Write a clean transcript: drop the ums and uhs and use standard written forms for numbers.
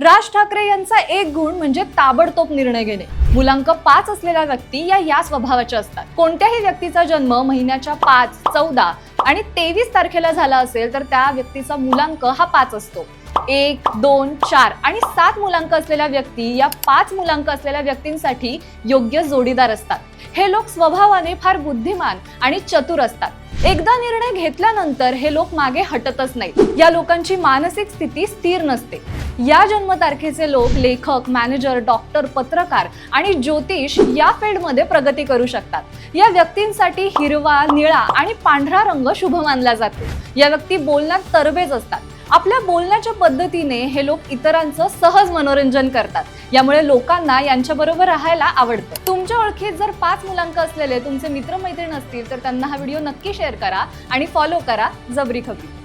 राज ठाकरे यांचा एक गुण म्हणजे ताबडतोब निर्णय घेणे। मुलांक 5 असलेल्या व्यक्ती या स्वभावाच्या असतात। कोणत्याही व्यक्तीचा जन्म महिन्याच्या 5, 14 आणि 23 तारखेला झाला असेल तर त्या व्यक्तीचा मुलांक हा 5 असतो। 1, 2, 4 आणि 7 मुलांक असलेल्या व्यक्ती या 5 मुलांक असलेल्या व्यक्तींसाठी योग्य जोडीदार असतात। हे लोक स्वभावाने फार बुद्धिमान आणि चतुर असतात। एकदा निर्णय घेतल्यानंतर हे लोक मागे हटतच नाहीत। या लोकांची मानसिक स्थिती स्थिर नसते। या जन्मतारखेचे लोक लेखक, मॅनेजर, डॉक्टर, पत्रकार आणि ज्योतिष या फील्डमध्ये प्रगती करू शकतात। या व्यक्तींसाठी हिरवा, निळा आणि पांढरा रंग शुभ मानला जातो। या व्यक्ती बोलण्यात तरबेज असतात। आपल्या बोलण्याच्या पद्धतीने हे लोक इतरांचं सहज मनोरंजन करतात। यामुळे लोकांना यांच्याबरोबर राहायला आवडतं। तुमच्या ओळखीत जर 5 मुलांक असलेले तुमचे मित्रमैत्रीण असतील तर त्यांना हा व्हिडिओ नक्की शेअर करा आणि फॉलो करा जबरी खबरी।